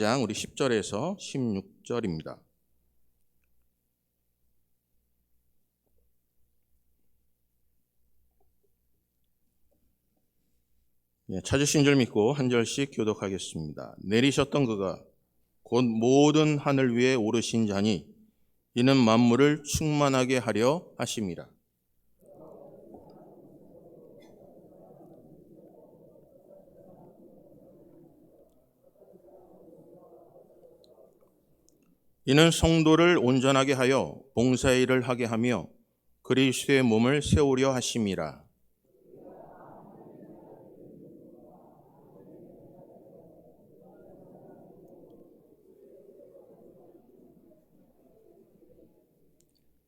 14장 우리 10절에서 16절입니다. 찾으신 줄 믿고 한 절씩 교독하겠습니다. 내리셨던 그가 곧 모든 하늘 위에 오르신 자니 이는 만물을 충만하게 하려 하심이라. 이는 성도를 온전하게 하여 봉사의 일을 하게 하며 그리스도의 몸을 세우려 하심이라.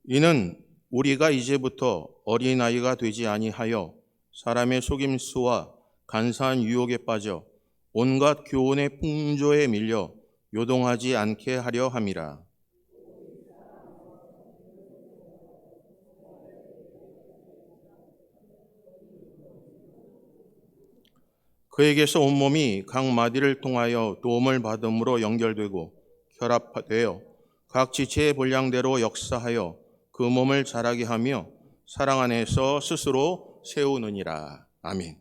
이는 우리가 이제부터 어린아이가 되지 아니하여 사람의 속임수와 간사한 유혹에 빠져 온갖 교훈의 풍조에 밀려 요동하지 않게 하려 함이라. 그에게서 온몸이 각 마디를 통하여 도움을 받음으로 연결되고 결합되어 각 지체의 분량대로 역사하여 그 몸을 자라게 하며 사랑 안에서 스스로 세우느니라. 아멘.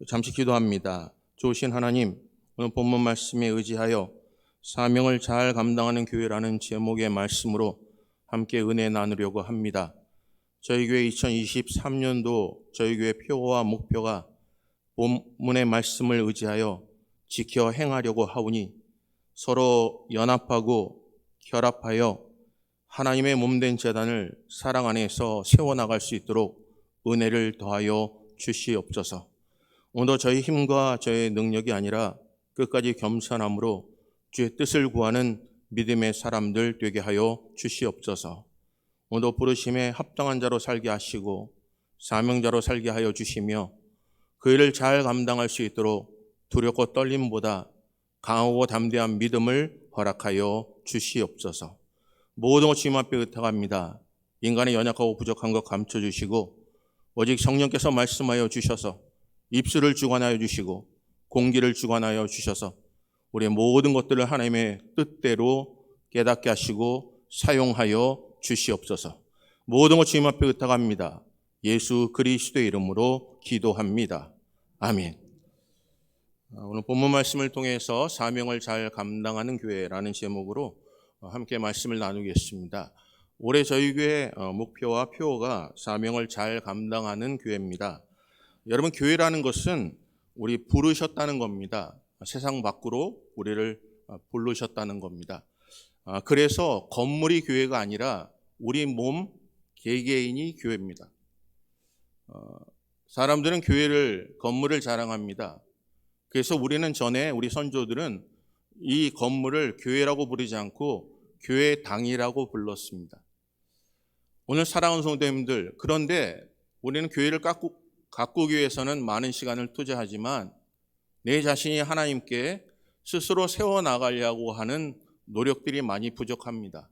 잠시 기도합니다. 좋으신 하나님, 오늘 본문 말씀에 의지하여 사명을 잘 감당하는 교회라는 제목의 말씀으로 함께 은혜 나누려고 합니다. 저희 교회 2023년도 저희 교회 표와 목표가 본문의 말씀을 의지하여 지켜 행하려고 하오니 서로 연합하고 결합하여 하나님의 몸된 제단을 사랑 안에서 세워나갈 수 있도록 은혜를 더하여 주시옵소서. 오늘도 저희 힘과 저의 능력이 아니라 끝까지 겸손함으로 주의 뜻을 구하는 믿음의 사람들 되게 하여 주시옵소서. 오늘도 부르심에 합당한 자로 살게 하시고 사명자로 살게 하여 주시며 그 일을 잘 감당할 수 있도록 두렵고 떨림보다 강하고 담대한 믿음을 허락하여 주시옵소서. 모든 것 주님 앞에 의탁합니다. 인간의 연약하고 부족한 것 감춰주시고 오직 성령께서 말씀하여 주셔서 입술을 주관하여 주시고 공기를 주관하여 주셔서 우리의 모든 것들을 하나님의 뜻대로 깨닫게 하시고 사용하여 주시옵소서. 모든 것 주님 앞에 의탁합니다. 예수 그리스도의 이름으로 기도합니다. 아멘. 오늘 본문 말씀을 통해서 사명을 잘 감당하는 교회라는 제목으로 함께 말씀을 나누겠습니다. 올해 저희 교회 목표와 표어가 사명을 잘 감당하는 교회입니다. 여러분, 교회라는 것은 우리 부르셨다는 겁니다. 세상 밖으로 우리를 부르셨다는 겁니다. 그래서 건물이 교회가 아니라 우리 몸 개개인이 교회입니다. 사람들은 교회를, 건물을 자랑합니다. 그래서 우리는 전에 우리 선조들은 이 건물을 교회라고 부르지 않고 교회당이라고 불렀습니다. 오늘 사랑하는 성도님들, 그런데 우리는 교회를 가꾸기 위해서는 많은 시간을 투자하지만 내 자신이 하나님께 스스로 세워나가려고 하는 노력들이 많이 부족합니다.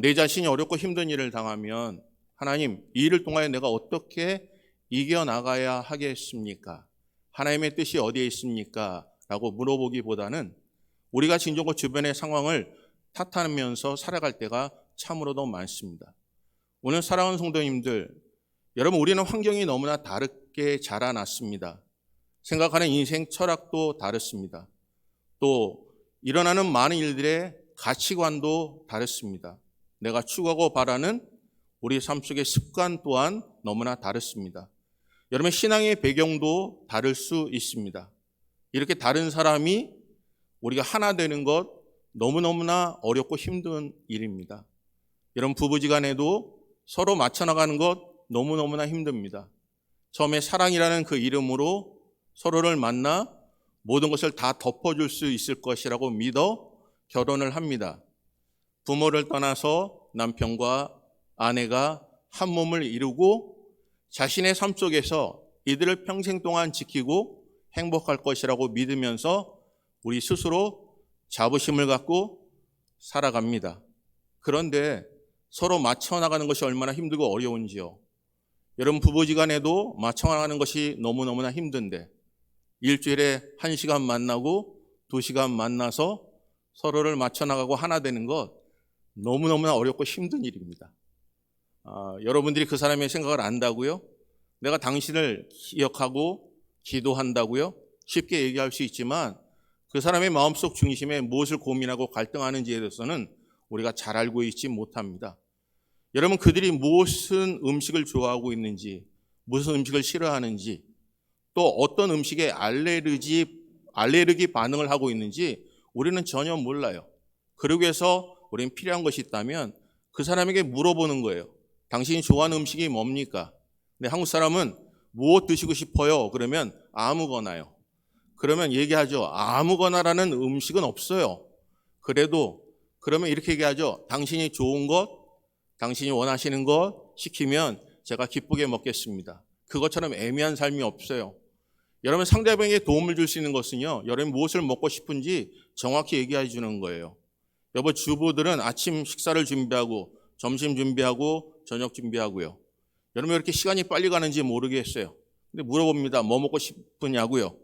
내 자신이 어렵고 힘든 일을 당하면 하나님, 이 일을 통하여 내가 어떻게 이겨나가야 하겠습니까? 하나님의 뜻이 어디에 있습니까? 라고 물어보기보다는 우리가 진정으로 주변의 상황을 탓하면서 살아갈 때가 참으로도 많습니다. 오늘 사랑하는 성도님들, 여러분, 우리는 환경이 너무나 다르게 자라났습니다. 생각하는 인생 철학도 다릅니다. 또 일어나는 많은 일들의 가치관도 다릅니다. 내가 추구하고 바라는 우리 삶 속의 습관 또한 너무나 다릅니다. 여러분, 신앙의 배경도 다를 수 있습니다. 이렇게 다른 사람이 우리가 하나 되는 것 너무너무나 어렵고 힘든 일입니다. 여러분, 부부지간에도 서로 맞춰나가는 것 너무너무나 힘듭니다. 처음에 사랑이라는 그 이름으로 서로를 만나 모든 것을 다 덮어줄 수 있을 것이라고 믿어 결혼을 합니다. 부모를 떠나서 남편과 아내가 한 몸을 이루고 자신의 삶 속에서 이들을 평생 동안 지키고 행복할 것이라고 믿으면서 우리 스스로 자부심을 갖고 살아갑니다. 그런데 서로 맞춰나가는 것이 얼마나 힘들고 어려운지요. 여러분, 부부지간에도 맞춰나가는 것이 너무너무나 힘든데 일주일에 1시간 만나고 2시간 만나서 서로를 맞춰나가고 하나 되는 것 너무너무나 어렵고 힘든 일입니다. 여러분들이 그 사람의 생각을 안다고요? 내가 당신을 기억하고 기도한다고요? 쉽게 얘기할 수 있지만 그 사람의 마음속 중심에 무엇을 고민하고 갈등하는지에 대해서는 우리가 잘 알고 있지 못합니다. 여러분, 그들이 무슨 음식을 좋아하고 있는지, 무슨 음식을 싫어하는지, 또 어떤 음식에 알레르기 반응을 하고 있는지 우리는 전혀 몰라요. 그러기 위해서 우리는 필요한 것이 있다면 그 사람에게 물어보는 거예요. 당신이 좋아하는 음식이 뭡니까? 근데 한국 사람은 무엇 드시고 싶어요? 그러면 아무거나요. 그러면 얘기하죠. 아무거나라는 음식은 없어요. 그러면 이렇게 얘기하죠. 당신이 좋은 것, 당신이 원하시는 것 시키면 제가 기쁘게 먹겠습니다. 그것처럼 애매한 삶이 없어요. 여러분, 상대방에게 도움을 줄 수 있는 것은요, 여러분 무엇을 먹고 싶은지 정확히 얘기해 주는 거예요. 여보, 주부들은 아침 식사를 준비하고 점심 준비하고 저녁 준비하고요. 여러분, 왜 이렇게 시간이 빨리 가는지 모르겠어요. 근데 물어봅니다. 뭐 먹고 싶으냐고요.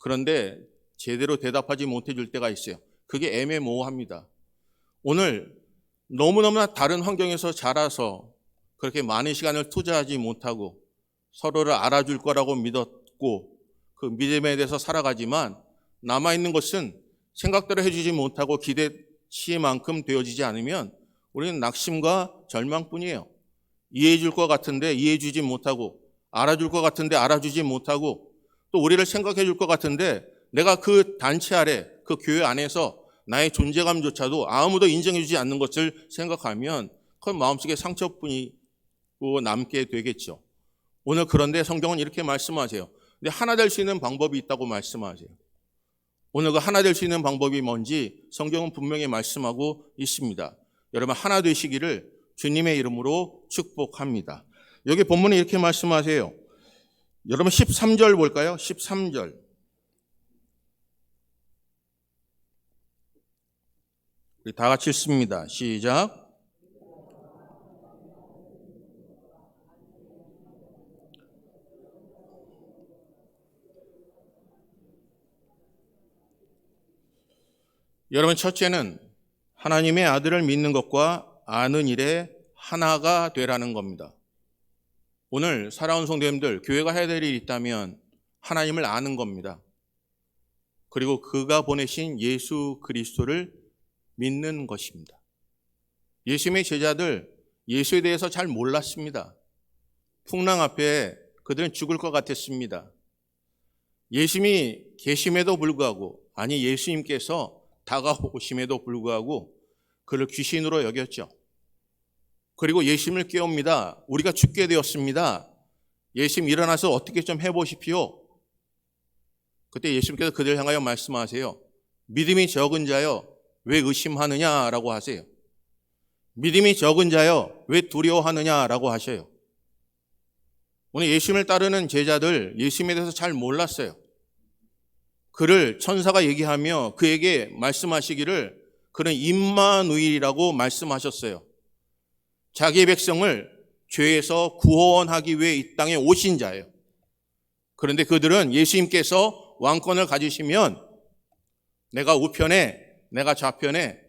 그런데 제대로 대답하지 못해 줄 때가 있어요. 그게 애매모호합니다. 오늘 너무너무나 다른 환경에서 자라서 그렇게 많은 시간을 투자하지 못하고 서로를 알아줄 거라고 믿었고 그 믿음에 대해서 살아가지만 남아있는 것은 생각대로 해주지 못하고 기대치만큼 되어지지 않으면 우리는 낙심과 절망뿐이에요. 이해해 줄 것 같은데 이해해 주지 못하고, 알아줄 것 같은데 알아주지 못하고, 또 우리를 생각해 줄 것 같은데 내가 그 단체 아래, 그 교회 안에서 나의 존재감조차도 아무도 인정해 주지 않는 것을 생각하면 그건 마음속에 상처뿐이고 남게 되겠죠. 오늘 그런데 성경은 이렇게 말씀하세요. 근데 하나 될 수 있는 방법이 있다고 말씀하세요. 오늘 그 하나 될 수 있는 방법이 뭔지 성경은 분명히 말씀하고 있습니다. 여러분, 하나 되시기를 주님의 이름으로 축복합니다. 여기 본문에 이렇게 말씀하세요. 여러분 13절 볼까요? 13절. 우리 다 같이 읽습니다. 시작. 여러분, 첫째는 하나님의 아들을 믿는 것과 아는 일에 하나가 되라는 겁니다. 오늘 살아온 성도님들, 교회가 해야 될 일이 있다면 하나님을 아는 겁니다. 그리고 그가 보내신 예수 그리스도를 믿는 것입니다. 예수님의 제자들, 예수에 대해서 잘 몰랐습니다. 풍랑 앞에 그들은 죽을 것 같았습니다. 예수님이 계심에도 불구하고, 아니 예수님께서 다가오심에도 불구하고 그를 귀신으로 여겼죠. 그리고 예수님을 깨웁니다. 우리가 죽게 되었습니다. 예수님 일어나서 어떻게 좀 해보십시오. 그때 예수님께서 그들을 향하여 말씀하세요. 믿음이 적은 자여 왜 의심하느냐라고 하세요. 믿음이 적은 자여 왜 두려워하느냐라고 하셔요. 오늘 예수님을 따르는 제자들, 예수님에 대해서 잘 몰랐어요. 그를 천사가 얘기하며 그에게 말씀하시기를 그는 임마누일이라고 말씀하셨어요. 자기의 백성을 죄에서 구원하기 위해 이 땅에 오신 자예요. 그런데 그들은 예수님께서 왕권을 가지시면 내가 우편에, 내가 좌편에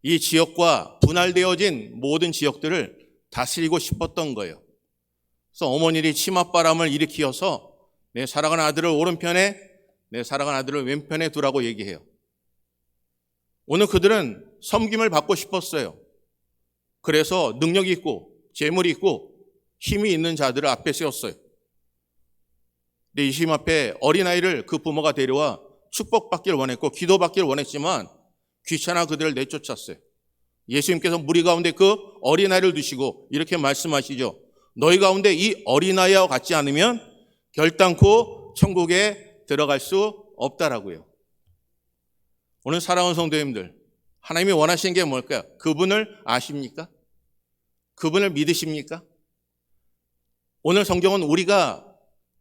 이 지역과 분할되어진 모든 지역들을 다스리고 싶었던 거예요. 그래서 어머니들이 치맛바람을 일으키어서 내 사랑하는 아들을 오른편에, 내 사랑하는 아들을 왼편에 두라고 얘기해요. 오늘 그들은 섬김을 받고 싶었어요. 그래서 능력이 있고 재물이 있고 힘이 있는 자들을 앞에 세웠어요. 근데 예수님 앞에 어린아이를 그 부모가 데려와 축복받기를 원했고 기도받기를 원했지만 귀찮아 그들을 내쫓았어요. 예수님께서 무리 가운데 그 어린아이를 두시고 이렇게 말씀하시죠. 너희 가운데 이 어린아이와 같지 않으면 결단코 천국에 들어갈 수 없다라고요. 오늘 사랑하는 성도님들, 하나님이 원하시는 게 뭘까요? 그분을 아십니까? 그분을 믿으십니까? 오늘 성경은 우리가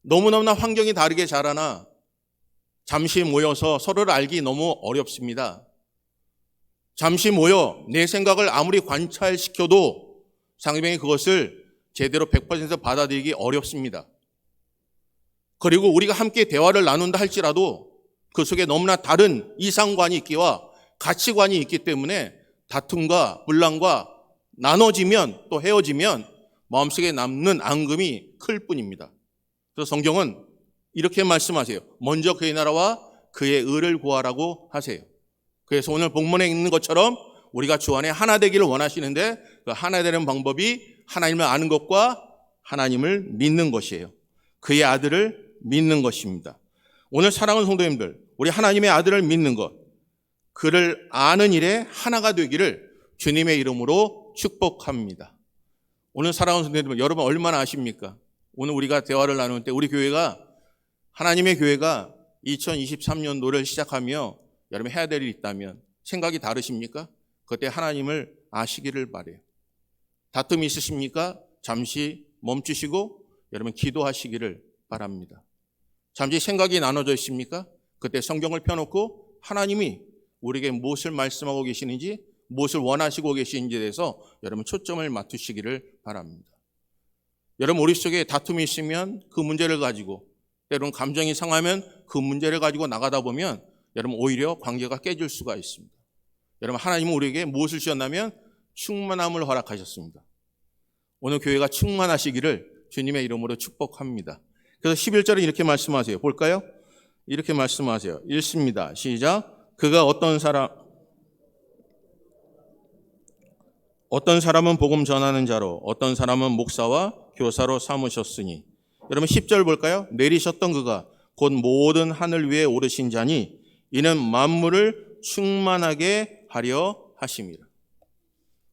너무너무나 환경이 다르게 자라나 잠시 모여서 서로를 알기 너무 어렵습니다. 잠시 모여 내 생각을 아무리 관찰시켜도 상대방이 그것을 제대로 100% 받아들이기 어렵습니다. 그리고 우리가 함께 대화를 나눈다 할지라도 그 속에 너무나 다른 이상관이 있기와 가치관이 있기 때문에 다툼과 분란과 나눠지면 또 헤어지면 마음속에 남는 앙금이 클 뿐입니다. 그래서 성경은 이렇게 말씀하세요. 먼저 그의 나라와 그의 의를 구하라고 하세요. 그래서 오늘 본문에 있는 것처럼 우리가 주 안에 하나 되기를 원하시는데 그 하나 되는 방법이 하나님을 아는 것과 하나님을 믿는 것이에요. 그의 아들을 믿는 것입니다. 오늘 사랑하는 성도님들, 우리 하나님의 아들을 믿는 것, 그를 아는 일에 하나가 되기를 주님의 이름으로 축복합니다. 오늘 사랑하는 성도님들, 여러분 얼마나 아십니까? 오늘 우리가 대화를 나눌 때 우리 교회가, 하나님의 교회가 2023년도를 시작하며 여러분 해야 될 일이 있다면 생각이 다르십니까? 그때 하나님을 아시기를 바라요. 다툼이 있으십니까? 잠시 멈추시고 여러분 기도하시기를 바랍니다. 잠시 생각이 나눠져 있습니까? 그때 성경을 펴놓고 하나님이 우리에게 무엇을 말씀하고 계시는지, 무엇을 원하시고 계시는지에 대해서 여러분 초점을 맞추시기를 바랍니다. 여러분 우리 속에 다툼이 있으면 그 문제를 가지고, 때로는 감정이 상하면 그 문제를 가지고 나가다 보면 여러분 오히려 관계가 깨질 수가 있습니다. 여러분 하나님은 우리에게 무엇을 주셨냐면 충만함을 허락하셨습니다. 오늘 교회가 충만하시기를 주님의 이름으로 축복합니다. 그래서 11절에 이렇게 말씀하세요. 볼까요? 이렇게 말씀하세요. 읽습니다. 시작. 그가 어떤 사람은 복음 전하는 자로, 어떤 사람은 목사와 교사로 삼으셨으니. 여러분 10절 볼까요? 내리셨던 그가 곧 모든 하늘 위에 오르신 자니 이는 만물을 충만하게 하려 하심이라.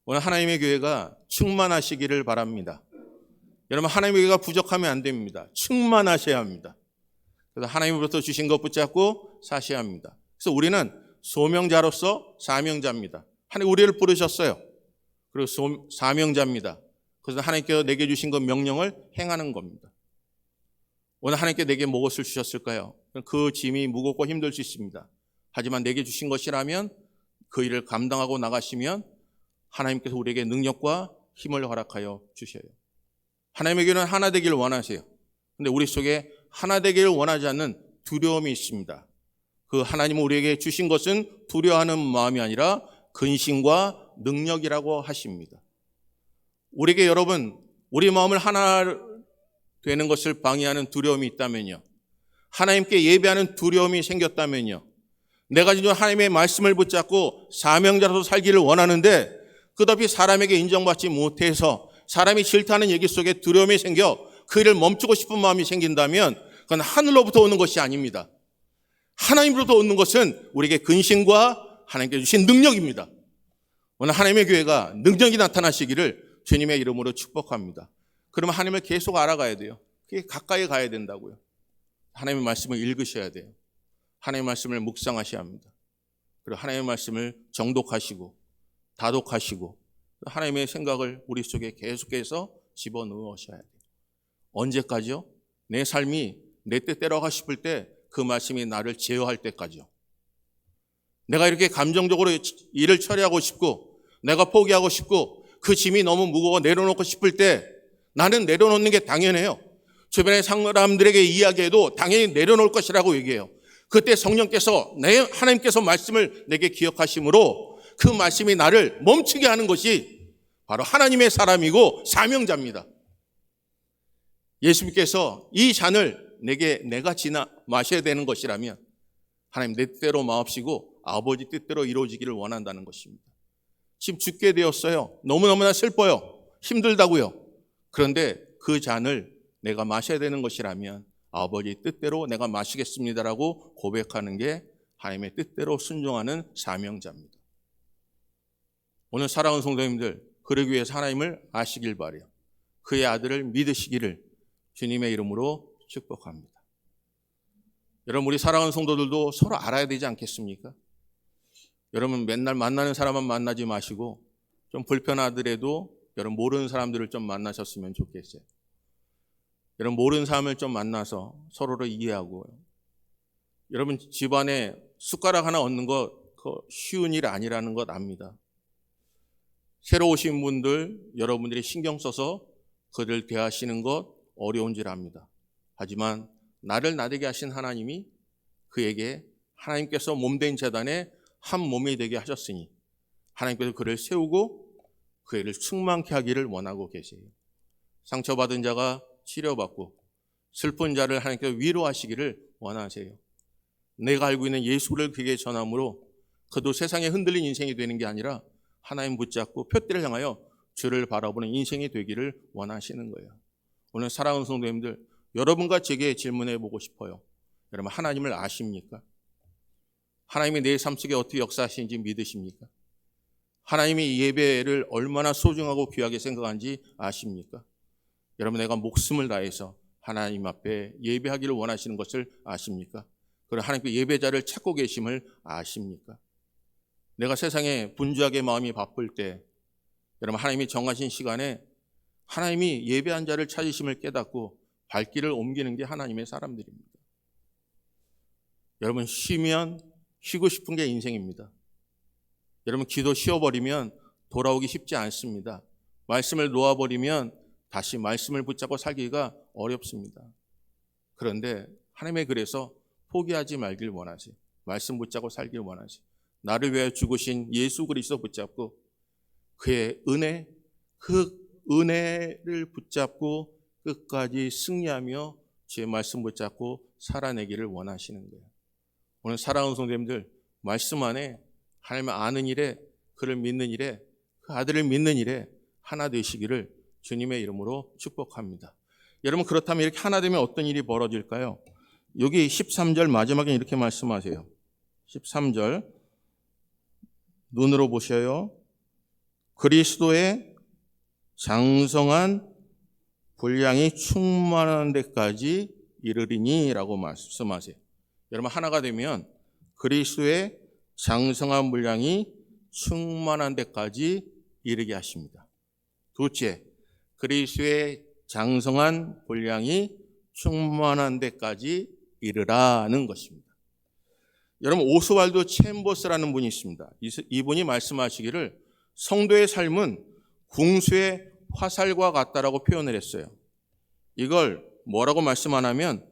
오늘 하나님의 교회가 충만하시기를 바랍니다. 여러분 하나님의 교회가 부족하면 안 됩니다. 충만하셔야 합니다. 그래서 하나님으로부터 주신 것 붙잡고 사셔야 합니다. 그래서 우리는 소명자로서 사명자입니다. 하나님 우리를 부르셨어요. 그리고 사명자입니다. 그래서 하나님께서 내게 주신 것 명령을 행하는 겁니다. 오늘 하나님께 내게 무엇을 주셨을까요? 그 짐이 무겁고 힘들 수 있습니다. 하지만 내게 주신 것이라면 그 일을 감당하고 나가시면 하나님께서 우리에게 능력과 힘을 허락하여 주셔요. 하나님의 교회는 하나 되기를 원하세요. 그런데 우리 속에 하나 되기를 원하지 않는 두려움이 있습니다. 그 하나님은 우리에게 주신 것은 두려워하는 마음이 아니라 근심과 능력이라고 하십니다. 우리에게 여러분, 우리 마음을 하나 되는 것을 방해하는 두려움이 있다면요, 하나님께 예배하는 두려움이 생겼다면요, 내가 지금 하나님의 말씀을 붙잡고 사명자로서 살기를 원하는데 끝없이 사람에게 인정받지 못해서 사람이 싫다는 얘기 속에 두려움이 생겨 그 일을 멈추고 싶은 마음이 생긴다면 그건 하늘로부터 오는 것이 아닙니다. 하나님으로부터 오는 것은 우리에게 근심과 하나님께 주신 능력입니다. 오늘 하나님의 교회가 능력이 나타나시기를 주님의 이름으로 축복합니다. 그러면 하나님을 계속 알아가야 돼요. 그게 가까이 가야 된다고요. 하나님의 말씀을 읽으셔야 돼요. 하나님의 말씀을 묵상하셔야 합니다. 그리고 하나님의 말씀을 정독하시고 다독하시고 하나님의 생각을 우리 속에 계속해서 집어넣으셔야 돼요. 언제까지요? 내 삶이 내 뜻대로 하고 싶을 때 그 말씀이 나를 제어할 때까지요. 내가 이렇게 감정적으로 일을 처리하고 싶고 내가 포기하고 싶고 그 짐이 너무 무거워 내려놓고 싶을 때 나는 내려놓는 게 당연해요. 주변의 사람들에게 이야기해도 당연히 내려놓을 것이라고 얘기해요. 그때 성령께서 하나님께서 말씀을 내게 기억하심으로 그 말씀이 나를 멈추게 하는 것이 바로 하나님의 사람이고 사명자입니다. 예수님께서 이 잔을 내가 지나 마셔야 되는 것이라면 하나님 내 뜻대로 마옵시고 아버지 뜻대로 이루어지기를 원한다는 것입니다. 지금 죽게 되었어요. 너무너무나 슬퍼요. 힘들다고요. 그런데 그 잔을 내가 마셔야 되는 것이라면 아버지 뜻대로 내가 마시겠습니다라고 고백하는 게 하나님의 뜻대로 순종하는 사명자입니다. 오늘 사랑하는 성도님들, 그러기 위해서 하나님을 아시길 바라요. 그의 아들을 믿으시기를 주님의 이름으로 축복합니다. 여러분 우리 사랑하는 성도들도 서로 알아야 되지 않겠습니까? 여러분 맨날 만나는 사람만 만나지 마시고 좀 불편하더라도 여러분 모르는 사람들을 좀 만나셨으면 좋겠어요. 여러분 모르는 사람을 좀 만나서 서로를 이해하고, 여러분 집안에 숟가락 하나 얻는 거 쉬운 일 아니라는 것 압니다. 새로 오신 분들 여러분들이 신경 써서 그들 대하시는 것 어려운 줄 압니다. 하지만 나를 나되게 하신 하나님이 그에게 하나님께서 몸된 제단에 한 몸이 되게 하셨으니 하나님께서 그를 세우고 그 애를 충만케 하기를 원하고 계세요. 상처받은 자가 치료받고 슬픈 자를 하나님께서 위로하시기를 원하세요. 내가 알고 있는 예수를 그에게 전함으로 그도 세상에 흔들린 인생이 되는 게 아니라 하나님 붙잡고 표대를 향하여 주를 바라보는 인생이 되기를 원하시는 거예요. 오늘 사랑하는 성도님들, 여러분과 제게 질문해 보고 싶어요. 여러분, 하나님을 아십니까? 하나님이 내 삶 속에 어떻게 역사하시는지 믿으십니까? 하나님이 예배를 얼마나 소중하고 귀하게 생각하는지 아십니까? 여러분, 내가 목숨을 다해서 하나님 앞에 예배하기를 원하시는 것을 아십니까? 그리고 하나님께 예배자를 찾고 계심을 아십니까? 내가 세상에 분주하게 마음이 바쁠 때 여러분, 하나님이 정하신 시간에 하나님이 예배한 자를 찾으심을 깨닫고 발길을 옮기는 게 하나님의 사람들입니다. 여러분, 쉬면 쉬고 싶은 게 인생입니다. 여러분, 기도 쉬어버리면 돌아오기 쉽지 않습니다. 말씀을 놓아버리면 다시 말씀을 붙잡고 살기가 어렵습니다. 그런데 하나님의 글에서 포기하지 말길 원하세요. 말씀 붙잡고 살길 원하세요. 나를 위해 죽으신 예수 그리스도 붙잡고 그의 은혜, 그 은혜를 붙잡고 끝까지 승리하며 주의 말씀 붙잡고 살아내기를 원하시는 거예요. 오늘 사랑하는 성도님들, 말씀 안에 하나님을 아는 일에, 그를 믿는 일에, 그 아들을 믿는 일에 하나 되시기를 주님의 이름으로 축복합니다. 여러분, 그렇다면 이렇게 하나 되면 어떤 일이 벌어질까요? 여기 13절 마지막에 이렇게 말씀하세요. 13절 눈으로 보셔요. 그리스도의 장성한 분량이 충만한 데까지 이르리니 라고 말씀하세요. 여러분, 하나가 되면 그리스도의 장성한 분량이 충만한 데까지 이르게 하십니다. 둘째, 그리스도의 장성한 분량이 충만한 데까지 이르라는 것입니다. 여러분, 오스왈도 챔버스라는 분이 있습니다. 이분이 말씀하시기를 성도의 삶은 궁수의 화살과 같다라고 표현을 했어요. 이걸 뭐라고 말씀하냐면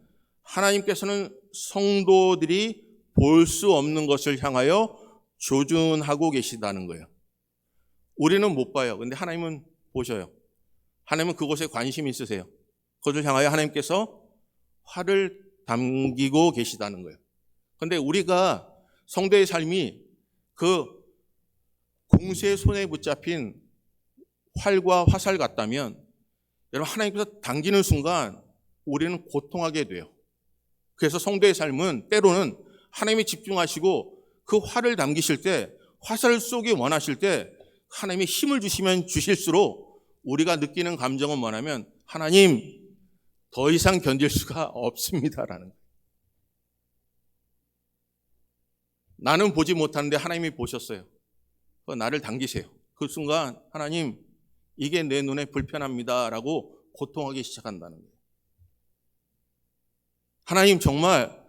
하나님께서는 성도들이 볼 수 없는 것을 향하여 조준하고 계시다는 거예요. 우리는 못 봐요. 근데 하나님은 보셔요. 하나님은 그곳에 관심이 있으세요. 그것을 향하여 하나님께서 활을 담기고 계시다는 거예요. 그런데 우리가 성도의 삶이 그 공수의 손에 붙잡힌 활과 화살 같다면 여러분, 하나님께서 당기는 순간 우리는 고통하게 돼요. 그래서 성도의 삶은 때로는 하나님이 집중하시고 그 활을 당기실 때, 화살을 쏘기 원하실 때 하나님이 힘을 주시면 주실수록 우리가 느끼는 감정은 뭐냐면 하나님, 더 이상 견딜 수가 없습니다라는 거예요. 나는 보지 못하는데 하나님이 보셨어요. 나를 당기세요. 그 순간 하나님, 이게 내 눈에 불편합니다라고 고통하기 시작한다는 거예요. 하나님, 정말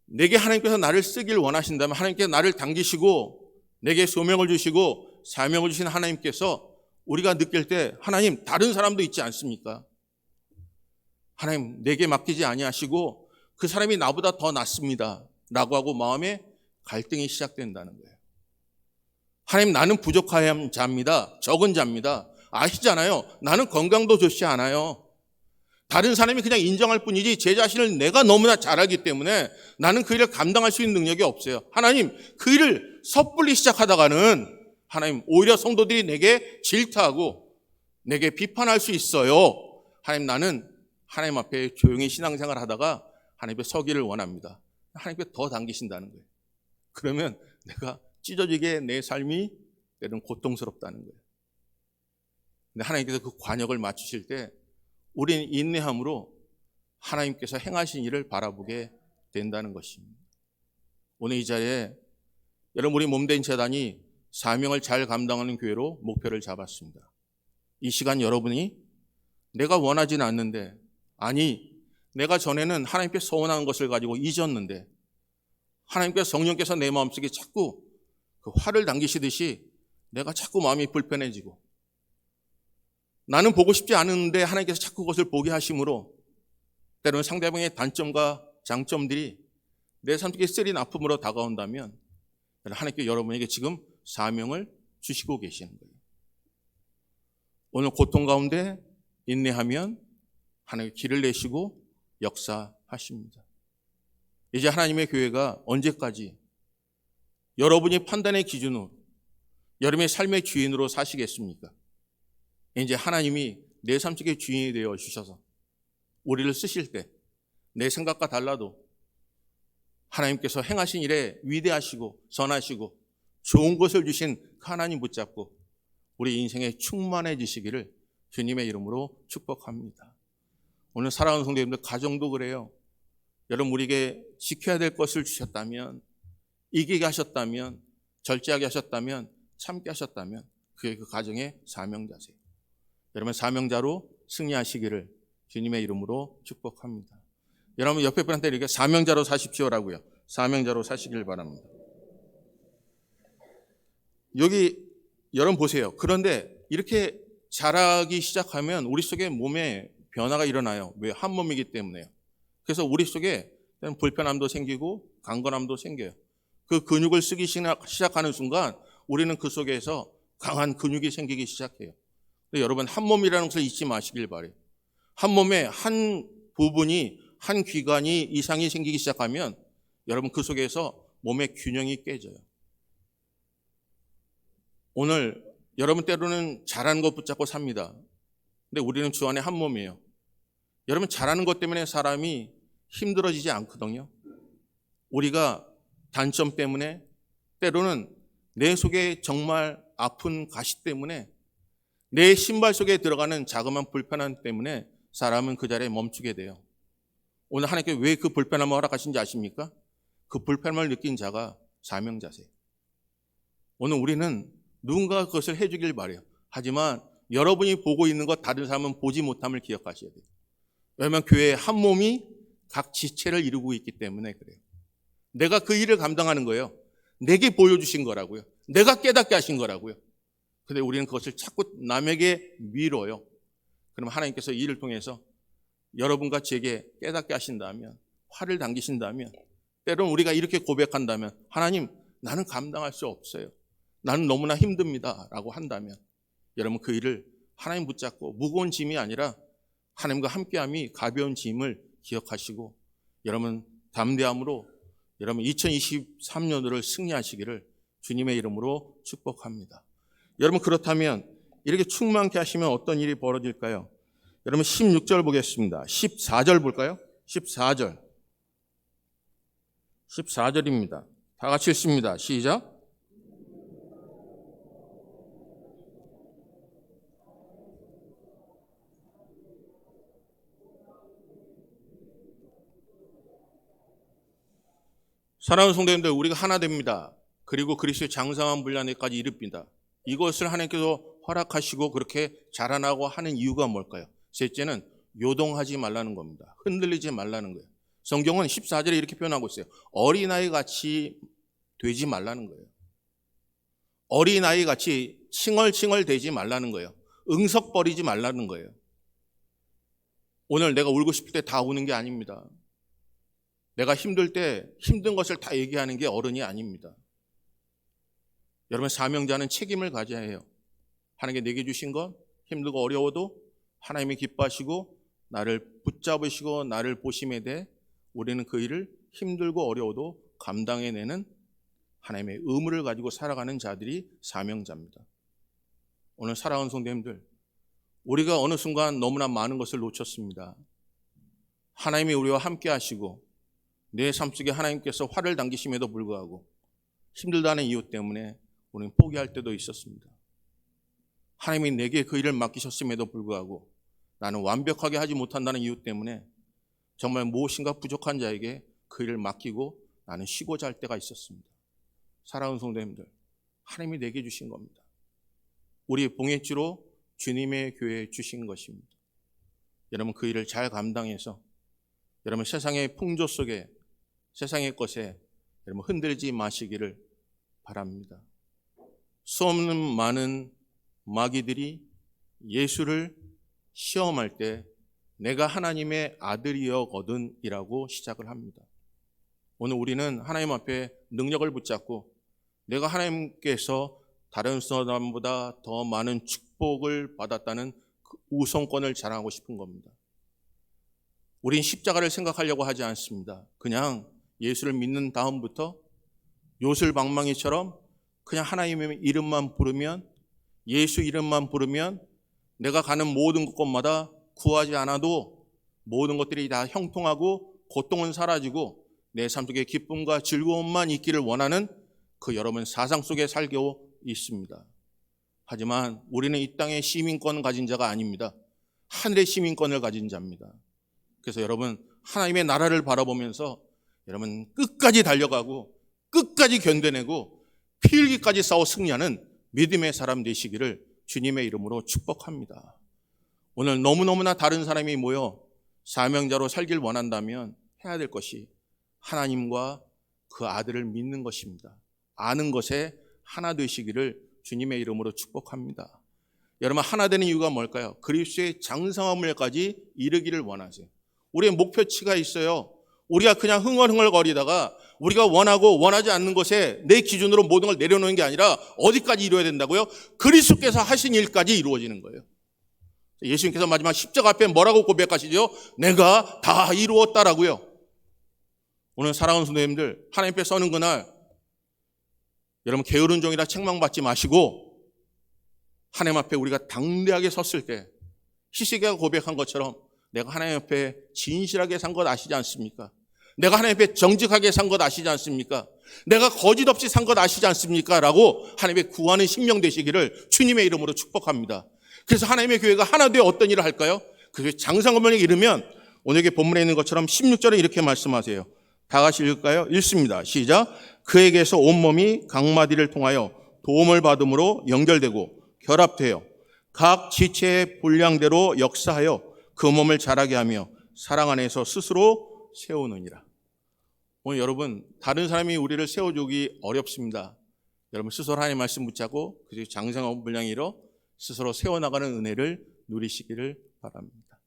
내게 하나님께서 나를 쓰길 원하신다면 하나님께서 나를 당기시고 내게 소명을 주시고 사명을 주신 하나님께서 우리가 느낄 때 하나님, 다른 사람도 있지 않습니까? 하나님, 내게 맡기지 아니하시고 그 사람이 나보다 더 낫습니다 라고 하고 마음에 갈등이 시작된다는 거예요. 하나님, 나는 부족한 자입니다. 적은 자입니다. 아시잖아요. 나는 건강도 좋지 않아요. 다른 사람이 그냥 인정할 뿐이지 제 자신을 내가 너무나 잘 알기 때문에 나는 그 일을 감당할 수 있는 능력이 없어요. 하나님, 그 일을 섣불리 시작하다가는 하나님, 오히려 성도들이 내게 질타하고 내게 비판할 수 있어요. 하나님, 나는 하나님 앞에 조용히 신앙생활 하다가 하나님 앞에 서기를 원합니다. 하나님께 더 당기신다는 거예요. 그러면 내가 찢어지게 내 삶이 때로는 고통스럽다는 거예요. 근데 하나님께서 그 관역을 맞추실 때 우리는 인내함으로 하나님께서 행하신 일을 바라보게 된다는 것입니다. 오늘 이 자리에 여러분, 우리 몸된 재단이 사명을 잘 감당하는 교회로 목표를 잡았습니다. 이 시간 여러분이 내가 원하지는 않는데, 아니 내가 전에는 하나님께 서운한 것을 가지고 잊었는데 하나님께서 성령께서 내 마음속에 자꾸 그 활을 당기시듯이 내가 자꾸 마음이 불편해지고 나는 보고 싶지 않은데 하나님께서 자꾸 그것을 보게 하심으로 때로는 상대방의 단점과 장점들이 내 삶 속에 쓰린 아픔으로 다가온다면 하나님께 여러분에게 지금 사명을 주시고 계시는 거예요. 오늘 고통 가운데 인내하면 하나님의 길을 내시고 역사하십니다. 이제 하나님의 교회가 언제까지 여러분이 판단의 기준으로 여러분의 삶의 주인으로 사시겠습니까? 이제 하나님이 내 삶 속의 주인이 되어 주셔서 우리를 쓰실 때 내 생각과 달라도 하나님께서 행하신 일에 위대하시고 선하시고 좋은 것을 주신 하나님 붙잡고 우리 인생에 충만해지시기를 주님의 이름으로 축복합니다. 오늘 사랑하는 성도님들, 가정도 그래요. 여러분, 우리에게 지켜야 될 것을 주셨다면, 이기게 하셨다면, 절제하게 하셨다면, 참게 하셨다면 그게 그 가정의 사명자세요. 여러분, 사명자로 승리하시기를 주님의 이름으로 축복합니다. 여러분, 옆에 분한테 이렇게 사명자로 사십시오라고요. 사명자로 사시길 바랍니다. 여기 여러분 보세요. 그런데 이렇게 자라기 시작하면 우리 속에 몸에 변화가 일어나요. 왜? 한 몸이기 때문에요. 그래서 우리 속에 불편함도 생기고 강건함도 생겨요. 그 근육을 쓰기 시작하는 순간 우리는 그 속에서 강한 근육이 생기기 시작해요. 근데 여러분, 한 몸이라는 것을 잊지 마시길 바래요. 한 몸에 한 부분이, 한 기관이 이상이 생기기 시작하면 여러분 그 속에서 몸의 균형이 깨져요. 오늘 여러분 때로는 잘하는 것 붙잡고 삽니다. 근데 우리는 주 안에 한 몸이에요. 여러분, 잘하는 것 때문에 사람이 힘들어지지 않거든요. 우리가 단점 때문에, 때로는 내 속에 정말 아픈 가시 때문에, 내 신발 속에 들어가는 자그마한 불편함 때문에 사람은 그 자리에 멈추게 돼요. 오늘 하나님께 왜 그 불편함을 허락하신지 아십니까? 그 불편함을 느낀 자가 사명자세요. 오늘 우리는 누군가 그것을 해주길 바래요. 하지만 여러분이 보고 있는 것 다른 사람은 보지 못함을 기억하셔야 돼요. 왜냐하면 교회의 한 몸이 각 지체를 이루고 있기 때문에 그래요. 내가 그 일을 감당하는 거예요. 내게 보여주신 거라고요. 내가 깨닫게 하신 거라고요. 근데 우리는 그것을 자꾸 남에게 미뤄요. 그럼 하나님께서 이 일을 통해서 여러분과 제게 깨닫게 하신다면, 화를 당기신다면, 때로는 우리가 이렇게 고백한다면, 하나님, 나는 감당할 수 없어요. 나는 너무나 힘듭니다. 라고 한다면 여러분 그 일을 하나님 붙잡고 무거운 짐이 아니라 하나님과 함께함이 가벼운 짐을 기억하시고 여러분 담대함으로 여러분 2023년도를 승리하시기를 주님의 이름으로 축복합니다. 여러분, 그렇다면 이렇게 충만케 하시면 어떤 일이 벌어질까요? 여러분 16절 보겠습니다. 14절 볼까요? 14절입니다. 다 같이 읽습니다. 시작. 사랑하는 성도님들, 우리가 하나 됩니다. 그리고 그리스도의 장성한 분량에까지 이릅니다. 이것을 하나님께서 허락하시고 그렇게 자라나고 하는 이유가 뭘까요? 셋째는 요동하지 말라는 겁니다. 흔들리지 말라는 거예요. 성경은 14절에 이렇게 표현하고 있어요. 어린아이 같이 되지 말라는 거예요. 어린아이 같이 칭얼칭얼 대지 말라는 거예요. 응석거리지 말라는 거예요. 오늘 내가 울고 싶을 때 다 우는 게 아닙니다. 내가 힘들 때 힘든 것을 다 얘기하는 게 어른이 아닙니다. 여러분, 사명자는 책임을 가져야 해요. 하나님께 내게 주신 것, 힘들고 어려워도 하나님이 기뻐하시고 나를 붙잡으시고 나를 보심에 대해 우리는 그 일을 힘들고 어려워도 감당해내는 하나님의 의무를 가지고 살아가는 자들이 사명자입니다. 오늘 사랑하는 성도님들, 우리가 어느 순간 너무나 많은 것을 놓쳤습니다. 하나님이 우리와 함께 하시고 내 삶 속에 하나님께서 화를 당기심에도 불구하고 힘들다는 이유 때문에 우리는 포기할 때도 있었습니다. 하나님이 내게 그 일을 맡기셨음에도 불구하고 나는 완벽하게 하지 못한다는 이유 때문에 정말 무엇인가 부족한 자에게 그 일을 맡기고 나는 쉬고자 할 때가 있었습니다. 사랑하는 성도님들, 하나님이 내게 주신 겁니다. 우리 봉해주로 주님의 교회에 주신 것입니다. 여러분, 그 일을 잘 감당해서 여러분 세상의 풍조 속에, 세상의 것에 여러분 흔들지 마시기를 바랍니다. 수없는 많은 마귀들이 예수를 시험할 때 내가 하나님의 아들이여거든이라고 시작을 합니다. 오늘 우리는 하나님 앞에 능력을 붙잡고 내가 하나님께서 다른 사람보다 더 많은 축복을 받았다는 그 우선권을 자랑하고 싶은 겁니다. 우린 십자가를 생각하려고 하지 않습니다. 그냥 예수를 믿는 다음부터 요술방망이처럼 그냥 하나님의 이름만 부르면, 예수 이름만 부르면 내가 가는 모든 곳마다 구하지 않아도 모든 것들이 다 형통하고 고통은 사라지고 내 삶 속에 기쁨과 즐거움만 있기를 원하는 그 여러분 사상 속에 살고 있습니다. 하지만 우리는 이 땅의 시민권을 가진 자가 아닙니다. 하늘의 시민권을 가진 자입니다. 그래서 여러분 하나님의 나라를 바라보면서 여러분 끝까지 달려가고 끝까지 견뎌내고 피 흘기까지 싸워 승리하는 믿음의 사람 되시기를 주님의 이름으로 축복합니다. 오늘 너무너무나 다른 사람이 모여 사명자로 살길 원한다면 해야 될 것이 하나님과 그 아들을 믿는 것입니다. 아는 것에 하나 되시기를 주님의 이름으로 축복합니다. 여러분 하나 되는 이유가 뭘까요? 그리스도의 장성함을까지 이르기를 원하세요. 우리의 목표치가 있어요. 우리가 그냥 흥얼흥얼거리다가 우리가 원하고 원하지 않는 것에 내 기준으로 모든 걸 내려놓는 게 아니라 어디까지 이루어야 된다고요? 그리스도께서 하신 일까지 이루어지는 거예요. 예수님께서 마지막 십자가 앞에 뭐라고 고백하시죠? 내가 다 이루었다라고요. 오늘 사랑하는 성도님들, 하나님 앞에 서는 그날 여러분 게으른 종이라 책망받지 마시고 하나님 앞에 우리가 당대하게 섰을 때 히스기야가 고백한 것처럼 내가 하나님 앞에 진실하게 산 것 아시지 않습니까? 내가 하나님 앞에 정직하게 산 것 아시지 않습니까? 내가 거짓 없이 산 것 아시지 않습니까? 라고 하나님의 구하는 심령 되시기를 주님의 이름으로 축복합니다. 그래서 하나님의 교회가 하나 되어 어떤 일을 할까요? 그 장성함을 이루면 오늘 본문에 있는 것처럼 16절에 이렇게 말씀하세요. 다 같이 읽을까요? 읽습니다. 시작. 그에게서 온몸이 각마디를 통하여 도움을 받음으로 연결되고 결합되어 각 지체의 분량대로 역사하여 그 몸을 자라게 하며 사랑 안에서 스스로 세우느니라. 오늘 여러분 다른 사람이 우리를 세워주기 어렵습니다. 여러분 스스로 하나님의 말씀 붙잡고 그리고 장성한 분량이 이뤄 스스로 세워나가는 은혜를 누리시기를 바랍니다.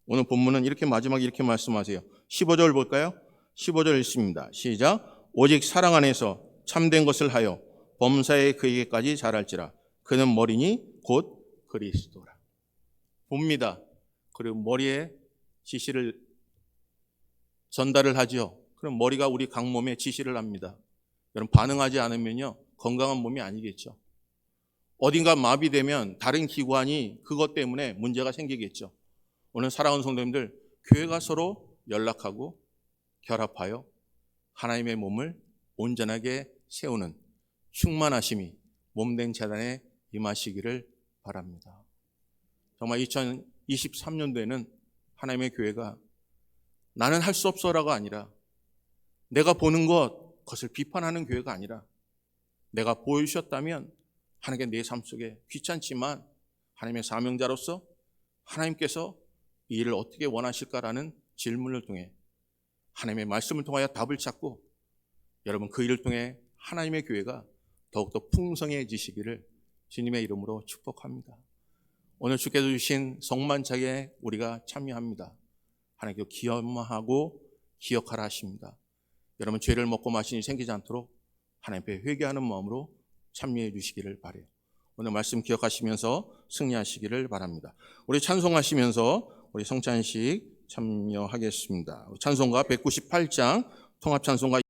오늘 본문은 이렇게 마지막에 이렇게 말씀하세요. 15절 볼까요? 15절 읽습니다. 시작. 오직 사랑 안에서 참된 것을 하여 범사에 그에게까지 자랄지라. 그는 머리니 곧 그리스도라. 봅니다. 그리고 머리에 지시를 전달을 하죠. 그럼 머리가 우리 각 몸에 지시를 합니다. 여러분 반응하지 않으면요 건강한 몸이 아니겠죠. 어딘가 마비되면 다른 기관이 그것 때문에 문제가 생기겠죠. 오늘 사랑하는 성도님들, 교회가 서로 연락하고 결합하여 하나님의 몸을 온전하게 세우는 충만하심이 몸된 재단에 임하시기를 바랍니다. 정말 2023년도에는 하나님의 교회가 나는 할 수 없어라가 아니라 내가 보는 그것을 비판하는 교회가 아니라 내가 보여주셨다면 하나님께 내 삶 속에 귀찮지만 하나님의 사명자로서 하나님께서 이 일을 어떻게 원하실까라는 질문을 통해 하나님의 말씀을 통하여 답을 찾고 여러분 그 일을 통해 하나님의 교회가 더욱더 풍성해지시기를 주님의 이름으로 축복합니다. 오늘 주께서 주신 성만찬에 우리가 참여합니다. 하나님께 기억하고 기억하라 하십니다. 여러분 죄를 먹고 마신 일이 생기지 않도록 하나님 앞에 회개하는 마음으로 참여해 주시기를 바라요. 오늘 말씀 기억하시면서 승리하시기를 바랍니다. 우리 찬송하시면서 우리 성찬식 참여하겠습니다. 찬송가 198장 통합찬송가